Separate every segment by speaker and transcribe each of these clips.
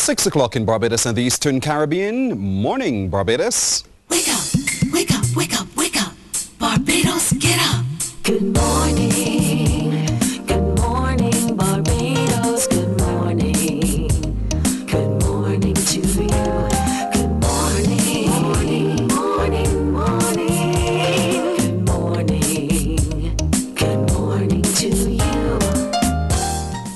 Speaker 1: 6 o'clock in Barbados and the Eastern Caribbean. Morning, Barbados.
Speaker 2: Wake up, wake up, wake up, wake up. Barbados, get up. Good morning, Barbados. Good morning to you. Good morning, morning, morning, morning. Good morning to you.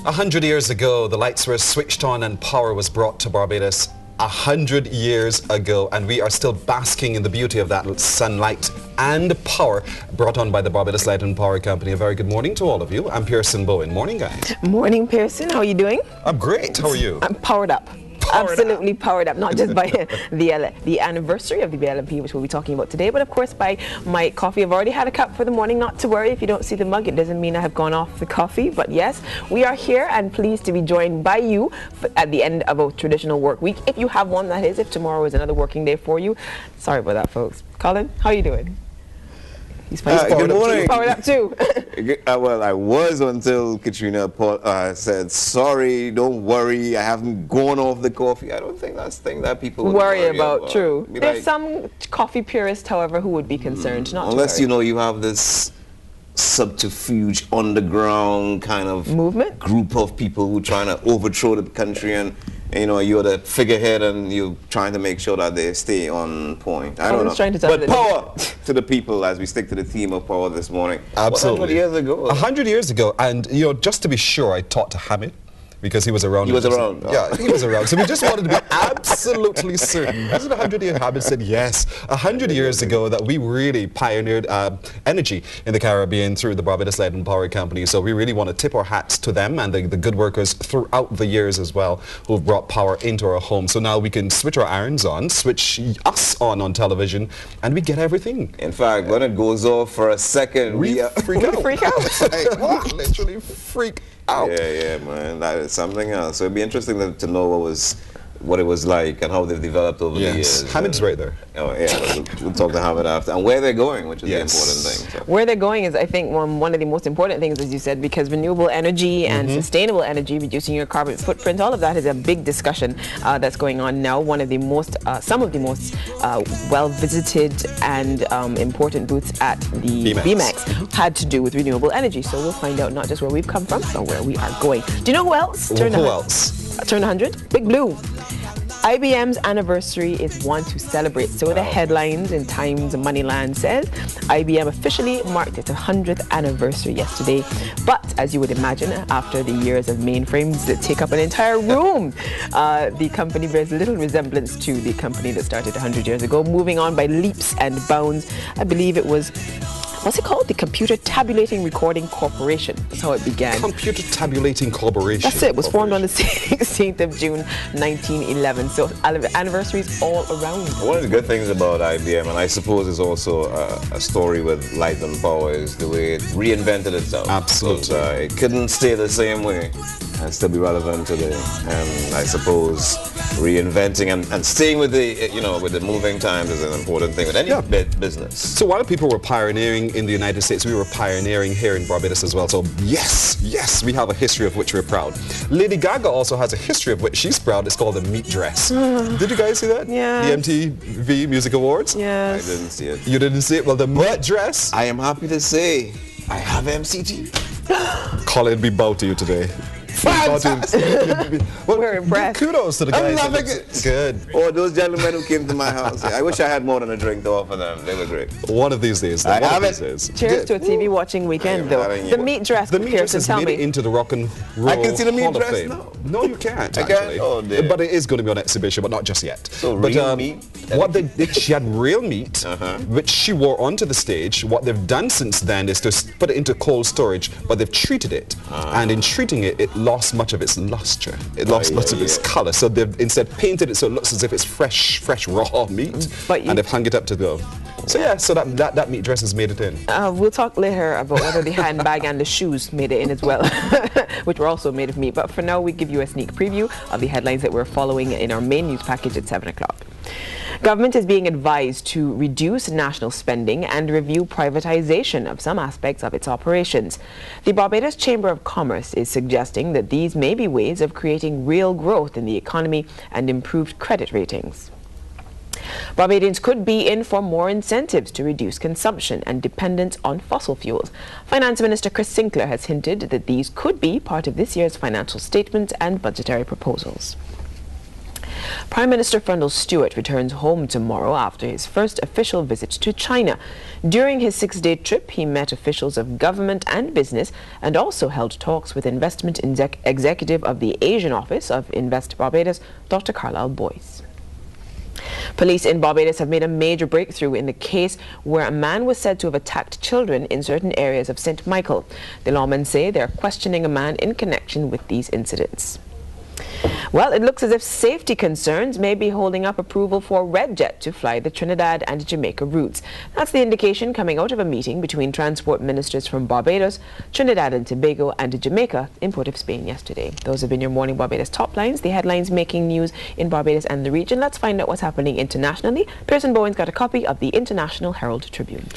Speaker 1: 100 years ago, the lights were switched on and power was brought to Barbados. 100 years ago, and we are still basking in the beauty of that sunlight and power brought on by the Barbados Light and Power Company. A very good morning to all of you. I'm Pearson Bowen. Morning, guys.
Speaker 3: Morning, Pearson. How are you doing?
Speaker 1: I'm great. How are you?
Speaker 3: I'm powered up. Absolutely powered up, not just by the anniversary of the BLMP, which we'll be talking about today, but of course by my coffee. I've already had a cup for the morning. Not to worry if you don't see the mug. It doesn't mean I have gone off the coffee, but yes, we are here and pleased to be joined by you at the end of a traditional work week. If you have one, that is, if tomorrow is another working day for you. Sorry about that, folks. Colin, how are you doing? He's
Speaker 4: good morning.
Speaker 3: Powered up too.
Speaker 4: Well, I was until Katrina said, sorry, don't worry, I haven't gone off the coffee. I don't think that's the thing that people would worry about.
Speaker 3: True. There's some coffee purists, however, who would be concerned. Not
Speaker 4: unless, you know, you have this subterfuge underground kind of
Speaker 3: movement
Speaker 4: group of people who are trying to overthrow the country, and you know, you're the figurehead and you're trying to make sure that they stay on point. I don't know. But power to the people as we stick to the theme of power this morning.
Speaker 1: Absolutely.
Speaker 4: 100 years ago.
Speaker 1: 100 years ago. And, you know, just to be sure, I talked to Hamid because he was around.
Speaker 4: He was around.
Speaker 1: Yeah, he was around. So we just wanted to be absolutely certain. Was it 100 years? Hamid said yes. 100 years ago that we really pioneered energy in the Caribbean through the Barbados Light and Power Company. So we really want to tip our hats to them and the good workers throughout the years as well who've brought power into our home. So now we can switch our irons on, switch us on television, and we get everything.
Speaker 4: In fact, when it goes off for a second,
Speaker 1: we freak out.
Speaker 3: Freak out.
Speaker 1: Like, what? Literally freak out.
Speaker 4: Yeah, man. That is something else. So it'd be interesting to know what it was like and how they've developed over the years.
Speaker 1: Hamid's right there.
Speaker 4: Oh, yeah. We'll talk to Hamid after. And where they're going, which is the important thing. So.
Speaker 3: Where they're going is, I think, one of the most important things, as you said, because renewable energy and sustainable energy, reducing your carbon footprint, all of that is a big discussion that's going on now. One of the most, some of the most well-visited and important booths at the BMX had to do with renewable energy. So we'll find out not just where we've come from, but where we are going. Do you know who else?
Speaker 1: Who else?
Speaker 3: Turned 100? Big Blue. IBM's anniversary is one to celebrate. So the headlines in Times Moneyland says IBM officially marked its 100th anniversary yesterday. But as you would imagine, after the years of mainframes that take up an entire room, the company bears little resemblance to the company that started 100 years ago, moving on by leaps and bounds. I believe it was, what's it called? The Computer Tabulating Recording Corporation. That's how it began.
Speaker 1: Computer Tabulating Corporation.
Speaker 3: That's it. It was formed on the 16th of June, 1911. So anniversaries all around.
Speaker 4: One of the good things about IBM, and I suppose is also a story with Light and Power, is the way it reinvented itself.
Speaker 1: Absolutely.
Speaker 4: It couldn't stay the same way and still be relevant today. And I suppose reinventing and staying with the, you know, with the moving times is an important thing with any business.
Speaker 1: So while people were pioneering in the United States, we were pioneering here in Barbados as well. So yes, we have a history of which we're proud. Lady Gaga also has a history of which she's proud. It's called the meat dress. Did you guys see that?
Speaker 3: Yeah.
Speaker 1: The MTV Music Awards?
Speaker 3: Yes.
Speaker 4: I didn't see it.
Speaker 1: You didn't see it? Well, the meat dress.
Speaker 4: I am happy to say I have MCT.
Speaker 1: Colin, we bow to you today.
Speaker 4: Well,
Speaker 3: we're impressed.
Speaker 1: Kudos to the guys.
Speaker 4: I'm loving it.
Speaker 1: Good.
Speaker 4: Oh, those gentlemen who came to my house. I wish I had more than a drink to offer them. They were great.
Speaker 1: One of these days.
Speaker 4: I have it.
Speaker 3: Cheers to a TV watching weekend, though. The meat dress.
Speaker 1: The meat dress has made it into the Rock and Roll
Speaker 4: I can see the meat
Speaker 1: Hall of
Speaker 4: dress
Speaker 1: Fame.
Speaker 4: now.
Speaker 1: No, you can't.
Speaker 4: I
Speaker 1: actually.
Speaker 4: can't? Oh, dear.
Speaker 1: But it is going to be on exhibition, but not just yet.
Speaker 4: So real meat?
Speaker 1: What they did, she had real meat, which she wore onto the stage. What they've done since then is to put it into cold storage, but they've treated it. And in treating it, it lost much of its luster. It lost much of its color. So they've instead painted it so it looks as if it's fresh raw meat. And they've hung it up to go. So yeah, so that meat dress has made it in.
Speaker 3: We'll talk later about whether the handbag and the shoes made it in as well, which were also made of meat. But for now, we give you a sneak preview of the headlines that we're following in our main news package at 7 o'clock. Government is being advised to reduce national spending and review privatization of some aspects of its operations. The Barbados Chamber of Commerce is suggesting that these may be ways of creating real growth in the economy and improved credit ratings. Barbadians could be in for more incentives to reduce consumption and dependence on fossil fuels. Finance Minister Chris Sinclair has hinted that these could be part of this year's financial statement and budgetary proposals. Prime Minister Frundle Stewart returns home tomorrow after his first official visit to China. During his 6-day trip, he met officials of government and business and also held talks with investment executive of the Asian office of Invest Barbados, Dr. Carlisle Boyce. Police in Barbados have made a major breakthrough in the case where a man was said to have attacked children in certain areas of St. Michael. The lawmen say they are questioning a man in connection with these incidents. Well, it looks as if safety concerns may be holding up approval for RedJet to fly the Trinidad and Jamaica routes. That's the indication coming out of a meeting between transport ministers from Barbados, Trinidad and Tobago and Jamaica in Port of Spain yesterday. Those have been your morning Barbados top lines, the headlines making news in Barbados and the region. Let's find out what's happening internationally. Pearson Bowen's got a copy of the International Herald Tribune.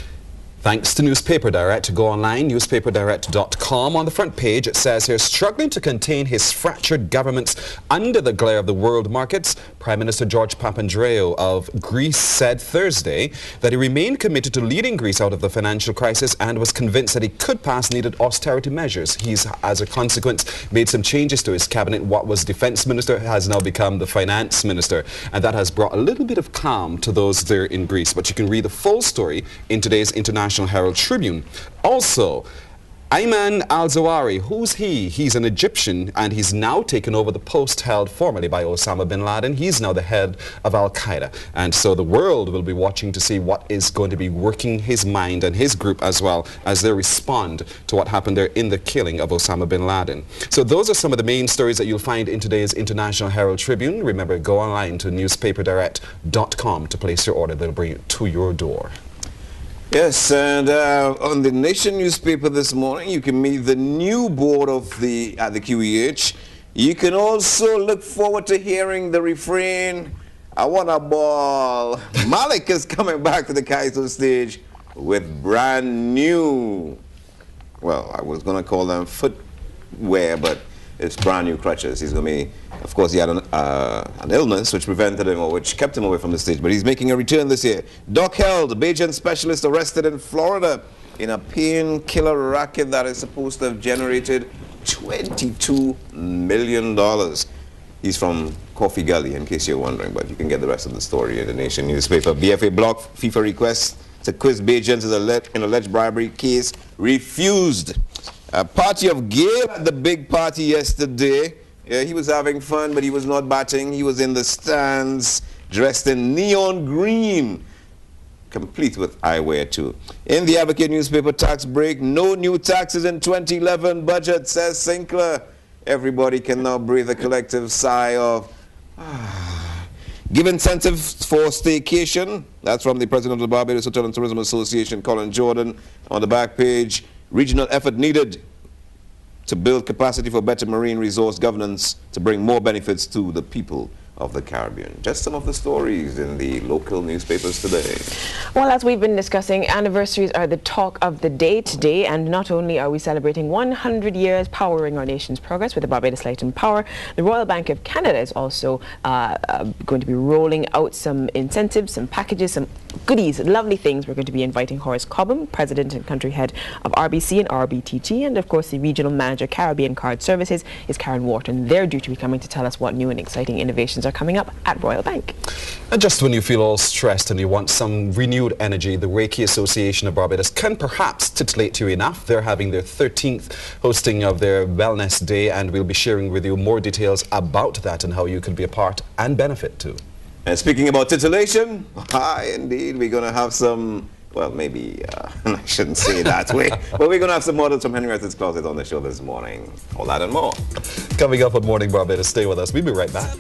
Speaker 1: Thanks to Newspaper Direct. Go online, newspaperdirect.com. On the front page, it says here, struggling to contain his fractured governments under the glare of the world markets, Prime Minister George Papandreou of Greece said Thursday that he remained committed to leading Greece out of the financial crisis and was convinced that he could pass needed austerity measures. He's, as a consequence, made some changes to his cabinet. What was defense minister has now become the finance minister, and that has brought a little bit of calm to those there in Greece. But you can read the full story in today's International Herald Tribune. Also, Ayman al-Zawahiri, who's he? He's an Egyptian and he's now taken over the post held formerly by Osama bin Laden. He's now the head of Al-Qaeda. And so the world will be watching to see what is going to be working his mind and his group as well as they respond to what happened there in the killing of Osama bin Laden. So those are some of the main stories that you'll find in today's International Herald Tribune. Remember, go online to newspaperdirect.com to place your order. They'll bring it to your door.
Speaker 4: Yes, and on the Nation newspaper this morning, you can meet the new board of at the QEH. You can also look forward to hearing the refrain, "I want a ball." Malik is coming back to the Kaiso stage with brand new, well, I was going to call them footwear, but it's brand new crutches. He's going to be, of course, he had an illness which prevented him or which kept him away from the stage, but he's making a return this year. Doc Held, Bajan specialist arrested in Florida in a painkiller racket that is supposed to have generated $22 million. He's from Coffee Gully, in case you're wondering, but you can get the rest of the story in the Nation newspaper. BFA block FIFA request to quiz Bajans in alleged bribery case refused. A party of Gale at the big party yesterday. Yeah, he was having fun, but he was not batting. He was in the stands, dressed in neon green, complete with eyewear too. In the Advocate newspaper, tax break, no new taxes in 2011 budget, says Sinclair. Everybody can now breathe a collective sigh of, Give incentives for staycation. That's from the president of the Barbados Hotel and Tourism Association, Colin Jordan. On the back page, regional effort needed to build capacity for better marine resource governance to bring more benefits to the people of the Caribbean. Just some of the stories in the local newspapers today.
Speaker 3: Well, as we've been discussing, anniversaries are the talk of the day today, and not only are we celebrating 100 years powering our nation's progress with the Barbados Light and Power, the Royal Bank of Canada is also going to be rolling out some incentives, some packages, some goodies, lovely things. We're going to be inviting Horace Cobham, President and Country Head of RBC and RBTT, and of course the Regional Manager, Caribbean Card Services, is Karen Wharton. They're due to be coming to tell us what new and exciting innovations are coming up at Royal Bank.
Speaker 1: And just when you feel all stressed and you want some renewed energy, the Reiki Association of Barbados can perhaps titillate you enough. They're having their 13th hosting of their Wellness Day, and we'll be sharing with you more details about that and how you can be a part and benefit too.
Speaker 4: And speaking about titillation, indeed, we're going to have some, well, maybe, I shouldn't say it that way, but we're going to have some models from Henrietta's Closet on the show this morning. All that and more.
Speaker 1: Coming up on Morning Barbados, stay with us. We'll be right back.